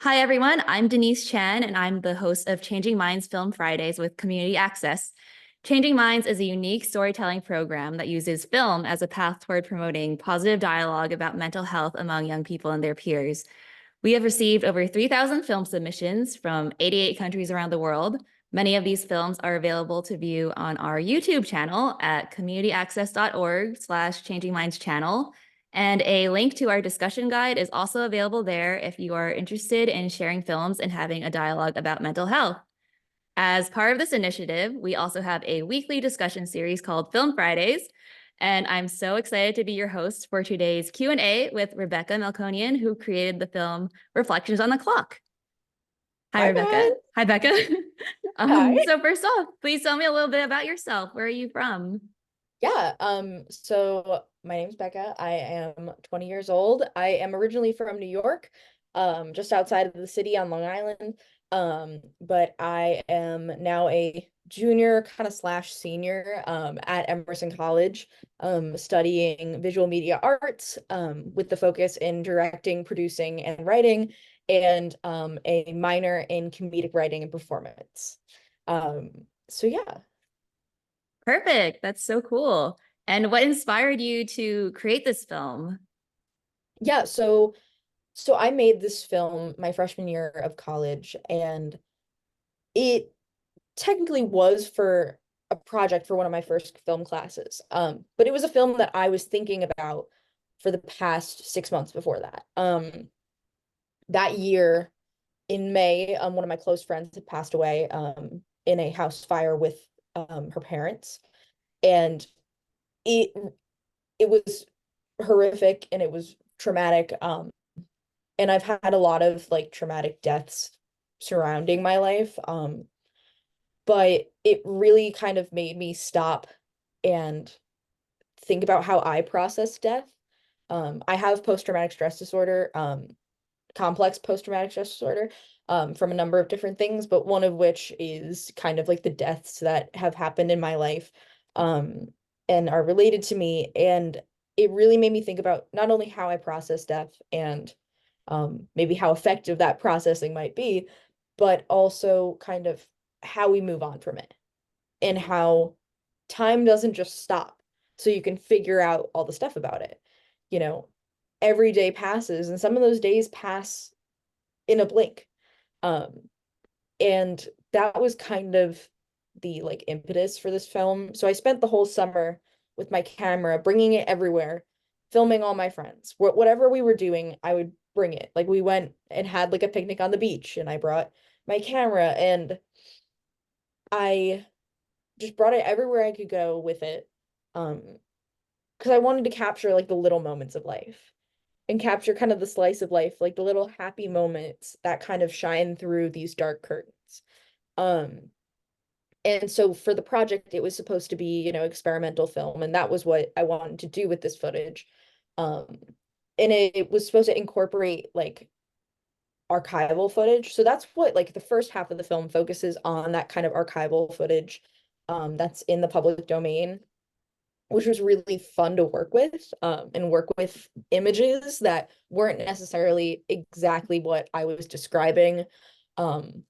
Hi, everyone. I'm Denise Chan, and I'm the host of Changing Minds Film Fridays with Community Access. Changing Minds is a unique storytelling program that uses film as a path toward promoting positive dialogue about mental health among young people and their peers. We have received over 3,000 film submissions from 88 countries around the world. Many of these films are available to view on our YouTube channel at communityaccess.org/Changing Minds channel. And a link to our discussion guide is also available there if you are interested in sharing films and having a dialogue about mental health. As part of this initiative, we also have a weekly discussion series called Film Fridays, and I'm so excited to be your host for today's Q&A with Rebecca Melkonian, who created the film Reflections on the Clock. Hi, Hi, Rebecca. man. Hi, Becca. Hi. So first off, please tell me a little bit about yourself. Where are you from? Yeah, so my name's Becca. I am 20 years old. I am originally from New York, just outside of the city on Long Island. But I am now a junior kind of slash senior at Emerson College, studying visual media arts, with the focus in directing, producing, and writing, and a minor in comedic writing and performance. So yeah. Perfect. That's so cool. And what inspired you to create this film? Yeah, so I made this film my freshman year of college, and it technically was for a project for one of my first film classes. But it was a film that I was thinking about for the past 6 months before that. That year in May, one of my close friends had passed away in a house fire with her parents, and it it was horrific and it was traumatic. And I've had a lot of like traumatic deaths surrounding my life. But it really kind of made me stop and think about how I process death. I have post-traumatic stress disorder, complex post-traumatic stress disorder, from a number of different things, but one of which is kind of like the deaths that have happened in my life, um, and are related to me. And it really made me think about not only how I process death and maybe how effective that processing might be, but also kind of how we move on from it and how time doesn't just stop so you can figure out all the stuff about it. You know, every day passes and some of those days pass in a blink. Um, and that was kind of the like impetus for this film. So I spent the whole summer with my camera, bringing it everywhere, filming all my friends. Whatever we were doing, I would bring it. Like we went and had like a picnic on the beach, and I brought my camera, and I just brought it everywhere I could go with it. Um, because I wanted to capture like the little moments of life and capture kind of the slice of life, like the little happy moments that kind of shine through these dark curtains. Um, And so for the project, it was supposed to be, experimental film, and that was what I wanted to do with this footage. Um, and it was supposed to incorporate like archival footage. So that's what like the first half of the film focuses on, that kind of archival footage that's in the public domain, which was really fun to work with, and work with images that weren't necessarily exactly what I was describing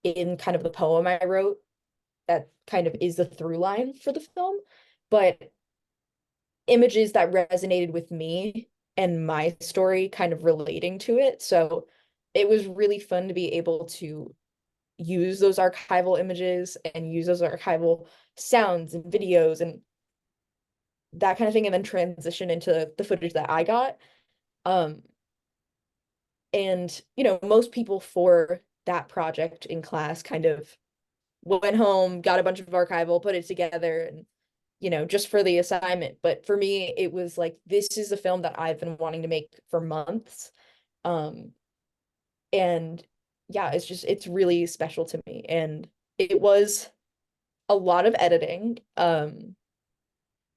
in kind of the poem I wrote that kind of is the through line for the film, but images that resonated with me and my story kind of relating to it. So it was really fun to be able to use those archival images and use those archival sounds and videos and that kind of thing, and then transition into the footage that I got. Um, and most people for that project in class kind of went home, got a bunch of archival, put it together, and just for the assignment. But for me, it was like, this is a film that I've been wanting to make for months. Um, and yeah, it's really special to me. And it was a lot of editing.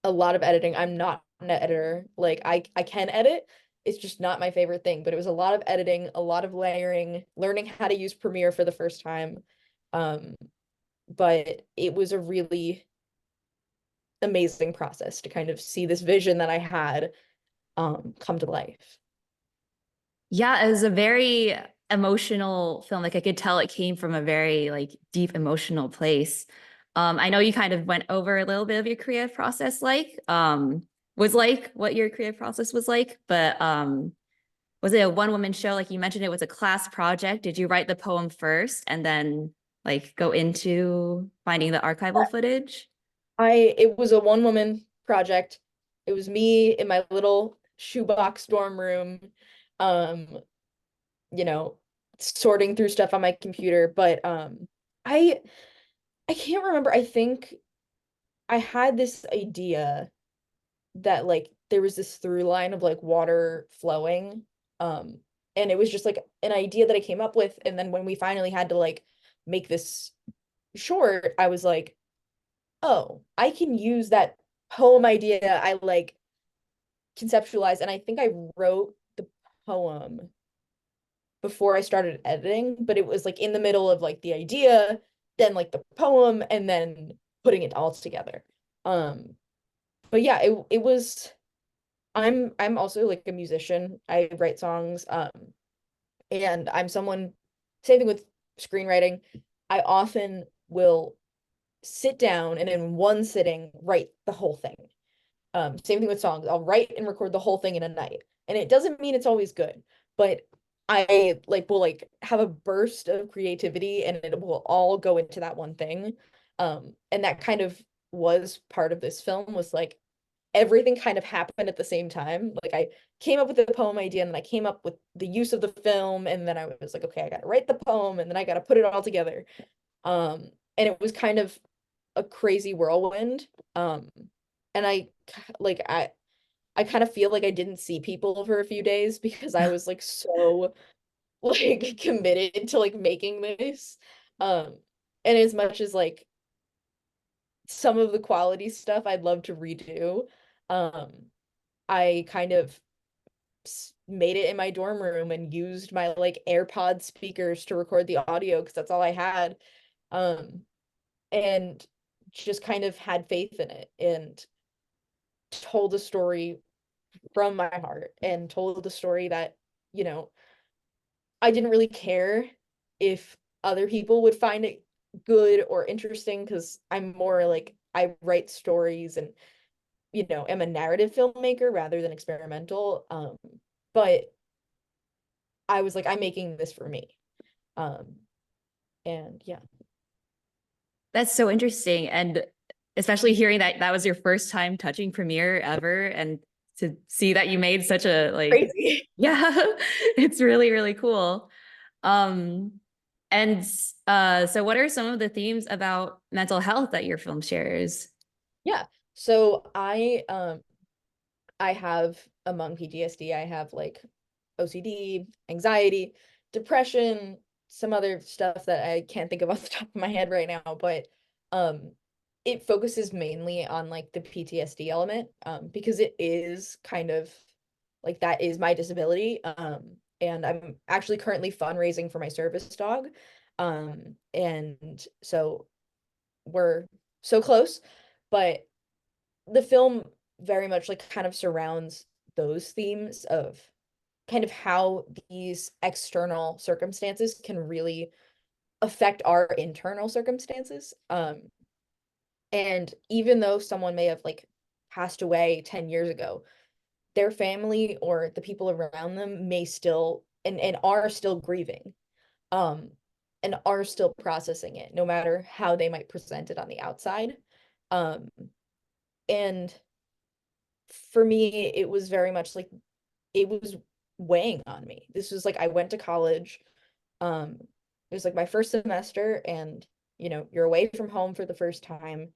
A lot of editing. I'm not an editor. Like I can edit. It's just not my favorite thing, but it was a lot of editing, a lot of layering, learning how to use Premiere for the first time. Um, but it was a really amazing process to kind of see this vision that I had come to life. Yeah, it was a very emotional film. Like I could tell it came from a very like deep emotional place. I know you kind of went over a little bit of your creative process, was like what your creative process was like, but was it a one-woman show? Like you mentioned, it was a class project. Did you write the poem first and then like go into finding the archival footage? It was a one woman project. It was me in my little shoebox dorm room, um, you know, sorting through stuff on my computer. But I I can't remember. I think I had this idea that like there was this through line of like water flowing. Um, and it was just like an idea that I came up with. And then when we finally had to like make this short, I was like, oh, I can use that poem idea I like conceptualized. And I think I wrote the poem before I started editing, but it was like in the middle of like the idea, then like the poem, and then putting it all together. Um, but yeah, it was I'm also like a musician. I write songs, and I'm someone, same thing with screenwriting. I often will sit down and in one sitting write the whole thing. Same thing with songs. I'll write and record the whole thing in a night. And it doesn't mean it's always good, but I like will like have a burst of creativity and it will all go into that one thing. And that kind of was part of this film was like everything kind of happened at the same time. Like I came up with the poem idea and then I came up with the use of the film and then I was like, okay, I gotta write the poem and then I gotta put it all together. And it was kind of a crazy whirlwind. Um, and like I kind of feel like I didn't see people for a few days because I was like so like committed to like making this. Um, and as much as like some of the quality stuff I'd love to redo, um, I kind of made it in my dorm room and used my like AirPod speakers to record the audio because that's all I had. Um, and just kind of had faith in it and told a story from my heart and told a story that, you know, I didn't really care if other people would find it good or interesting because I'm more like I write stories and, you know, am a narrative filmmaker rather than experimental. But I was like, I'm making this for me. Um, and yeah. That's so interesting. And especially hearing that that was your first time touching Premiere ever and to see that you made such a like, Crazy. yeah, it's really, really cool. Um, and so what are some of the themes about mental health that your film shares? Yeah. So I have among PTSD, I have like OCD, anxiety, depression, some other stuff that I can't think of off the top of my head right now, but um it focuses mainly on like the PTSD element because it is kind of like that is my disability and I'm actually currently fundraising for my service dog and so we're so close, but the film very much like kind of surrounds those themes of kind of how these external circumstances can really affect our internal circumstances. And even though someone may have like passed away 10 years ago, their family or the people around them may still and are still grieving, um, and are still processing it, no matter how they might present it on the outside. Um, and for me, it was very much like it was weighing on me. This was like I went to college. It was like my first semester, and you know, you're away from home for the first time.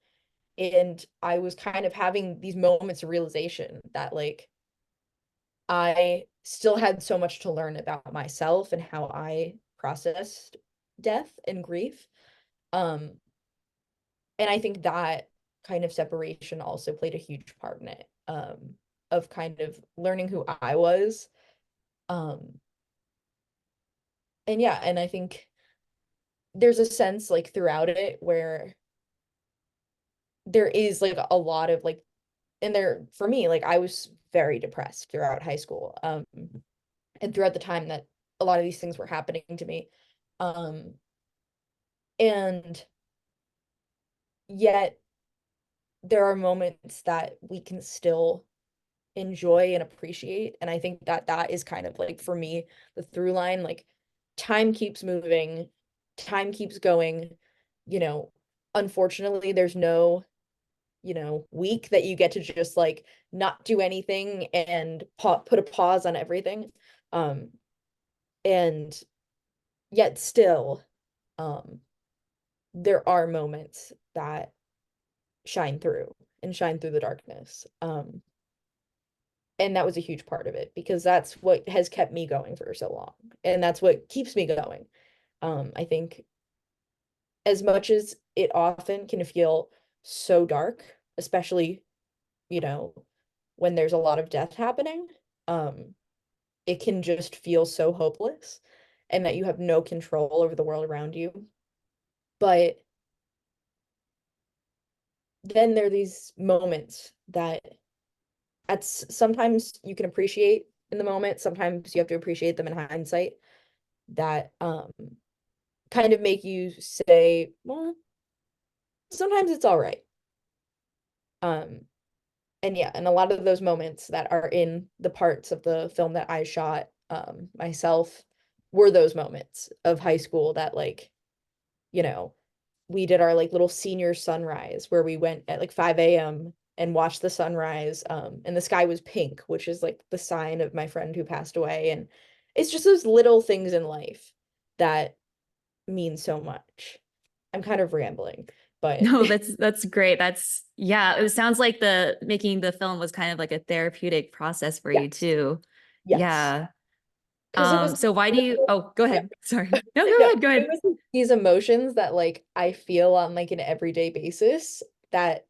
And I was kind of having these moments of realization that like I still had so much to learn about myself and how I processed death and grief. Um, and I think that kind of separation also played a huge part in it, of kind of learning who I was. Um, and yeah, and I think there's a sense like throughout it where there is like a lot of like, and there for me, like I was very depressed throughout high school. And throughout the time that a lot of these things were happening to me. Um, and yet there are moments that we can still enjoy and appreciate. And I think that that is kind of like, for me, the through line, like time keeps moving, time keeps going, you know, unfortunately, there's no, week that you get to just like not do anything and put a pause on everything. Um, and yet still, um, there are moments that shine through and shine through the darkness. And that was a huge part of it because that's what has kept me going for so long. And that's what keeps me going. I think as much as it often can feel so dark, especially, you know, when there's a lot of death happening, um, it can just feel so hopeless and that you have no control over the world around you. But then there are these moments that sometimes you can appreciate in the moment, sometimes you have to appreciate them in hindsight that kind of make you say, well, sometimes it's all right. Um, and yeah, and a lot of those moments that are in the parts of the film that I shot myself were those moments of high school that like, you know, we did our like little senior sunrise where we went at like 5 a.m. and watched the sunrise. And the sky was pink, which is like the sign of my friend who passed away. And it's just those little things in life that mean so much. I'm kind of rambling, but No, that's great. That's yeah, it sounds like the making the film was kind of like a therapeutic process for you yes, too. yes. Yeah. Because it was, So why do you, oh, go yeah, ahead. Sorry. No, go no, ahead, go it ahead. was like these emotions that like I feel on like an everyday basis that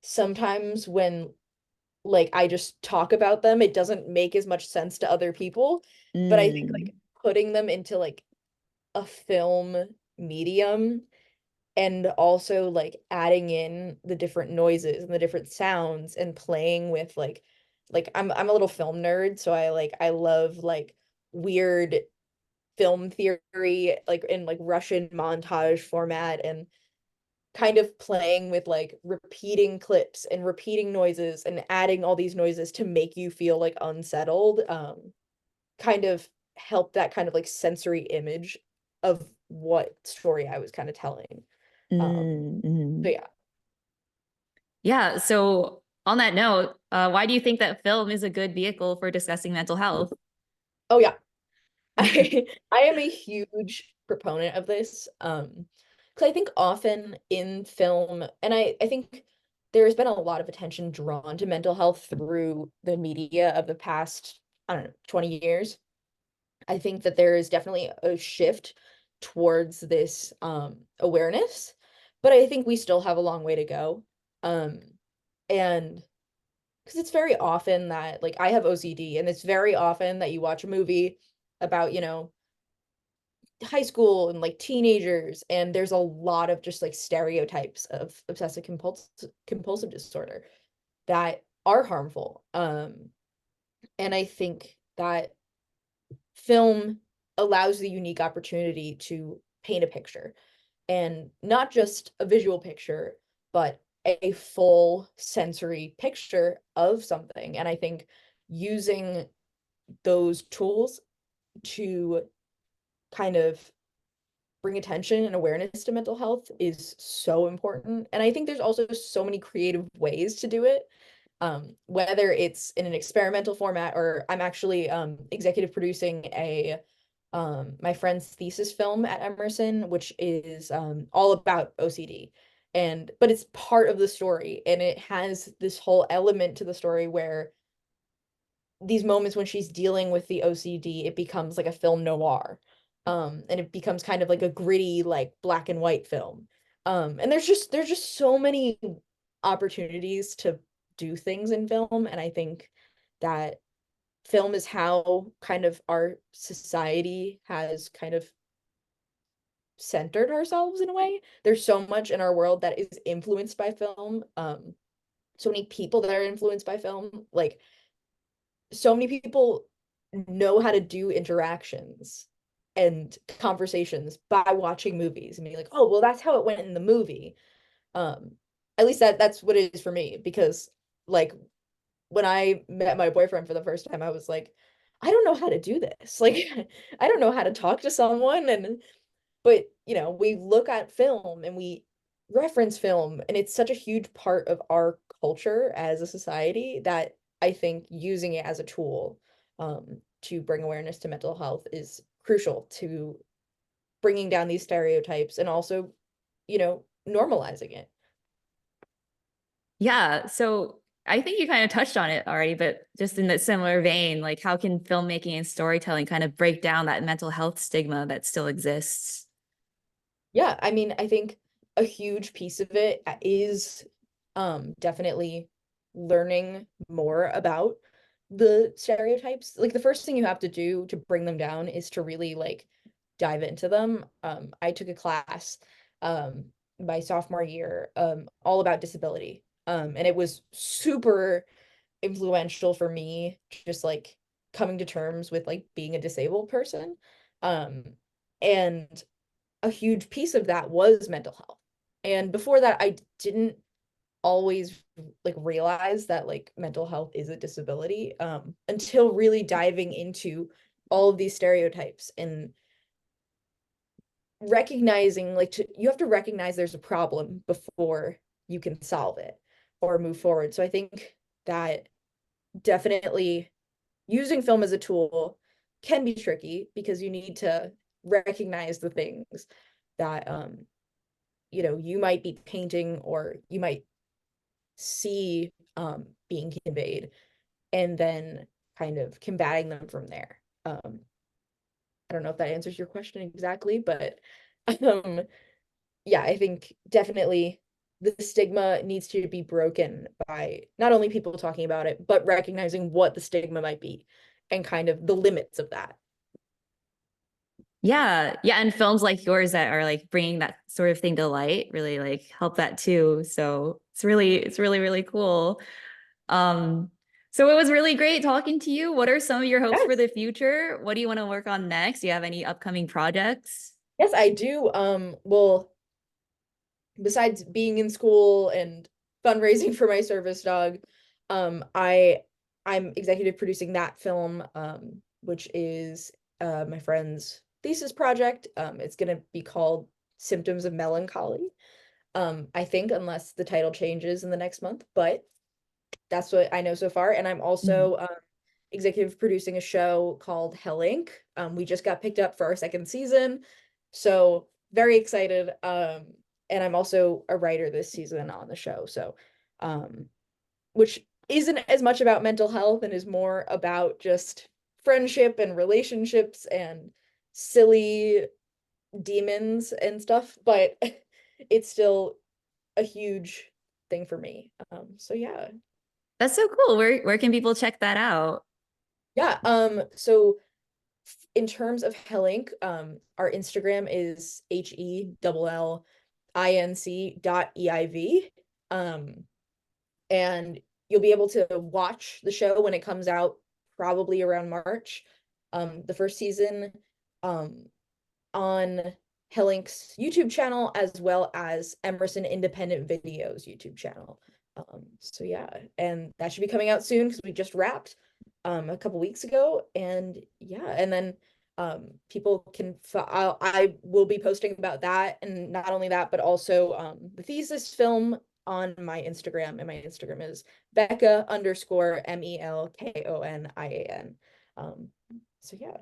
sometimes when like I just talk about them, it doesn't make as much sense to other people. But I think Mm, like putting them into like a film medium and also like adding in the different noises and the different sounds and playing with like I'm a little film nerd, so I love like weird film theory like in like Russian montage format and kind of playing with like repeating clips and repeating noises and adding all these noises to make you feel like unsettled kind of help that kind of like sensory image of what story I was kind of telling. So mm. yeah. Yeah. So on that note, why do you think that film is a good vehicle for discussing mental health? Oh yeah. I am a huge proponent of this. Because I think often in film, and I think there's been a lot of attention drawn to mental health through the media of the past, I don't know, 20 years. I think that there is definitely a shift towards this awareness, but I think we still have a long way to go. Um, and because it's very often that like I have OCD, and it's very often that you watch a movie about, high school and like teenagers, and there's a lot of just like stereotypes of obsessive compulsive disorder that are harmful. And I think that film allows the unique opportunity to paint a picture, and not just a visual picture, but a full sensory picture of something. And I think using those tools to kind of bring attention and awareness to mental health is so important. And I think there's also so many creative ways to do it. Whether it's in an experimental format, or I'm actually executive producing a my friend's thesis film at Emerson, which is all about OCD. But it's part of the story, and it has this whole element to the story where these moments when she's dealing with the OCD, it becomes like a film noir. And it becomes kind of like a gritty, like black and white film. And there's just so many opportunities to do things in film. And I think that film is how kind of our society has kind of centered ourselves in a way. There's so much in our world that is influenced by film. So many people that are influenced by film. Like so many people know how to do interactions and conversations by watching movies and being like, oh, well, that's how it went in the movie. Um, at least that's what it is for me, because like when I met my boyfriend for the first time, I was like, I don't know how to do this. Like, I don't know how to talk to someone. And, but, we look at film and we reference film, and it's such a huge part of our culture as a society that I think using it as a tool to bring awareness to mental health is crucial to bringing down these stereotypes and also, normalizing it. Yeah, so I think you kind of touched on it already, but just in that similar vein, like how can filmmaking and storytelling kind of break down that mental health stigma that still exists? Yeah, I mean, I think a huge piece of it is definitely learning more about the stereotypes. Like the first thing you have to do to bring them down is to really like dive into them. I took a class um my sophomore year all about disability. And it was super influential for me, just like coming to terms with like being a disabled person. Um and a huge piece of that was mental health. And before that, I didn't always like realize that like mental health is a disability until really diving into all of these stereotypes and recognizing you have to recognize there's a problem before you can solve it or move forward. So I think that definitely using film as a tool can be tricky because you need to recognize the things that you might be painting or you might see being conveyed, and then kind of combating them from there. I don't know if that answers your question exactly, but um, yeah, I think definitely the stigma needs to be broken by not only people talking about it, but recognizing what the stigma might be and kind of the limits of that. Yeah, yeah, and films like yours that are like bringing that sort of thing to light really like help that too. So it's really, really cool. Um, so it was really great talking to you. What are some of your hopes for Yes. the future? What do you want to work on next? Do you have any upcoming projects? Yes, I do. Well, besides being in school and fundraising for my service dog, I'm executive producing that film, which is my friend's thesis project. It's gonna be called Symptoms of Melancholy. I think unless the title changes in the next month, but that's what I know so far. And I'm Mhm. also executive producing a show called Hell Inc. We just got picked up for our second season, so very excited. And I'm also a writer this season on the show, so um, which isn't as much about mental health and is more about just friendship and relationships and silly demons and stuff, but it's still a huge thing for me. So yeah. That's so cool. Where can people check that out? Yeah, so in terms of Hellink, our Instagram is HELLINC.EIV. And you'll be able to watch the show when it comes out probably around March. The first season, um, on Hellink's YouTube channel as well as Emerson Independent Videos YouTube channel. So yeah, and that should be coming out soon because we just wrapped a couple weeks ago, and yeah, and then people can I will be posting about that, and not only that, but also the thesis film on my Instagram, and my Instagram is Becca underscore MELKONIAN. Um, so yeah.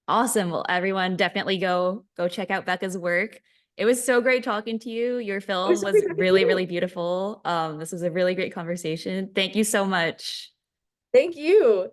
Awesome. Well, everyone definitely go check out Becca's work. It was so great talking to you. Your It was film so was great talking to really, really you. beautiful. This was a really great conversation. Thank you so much. Thank you.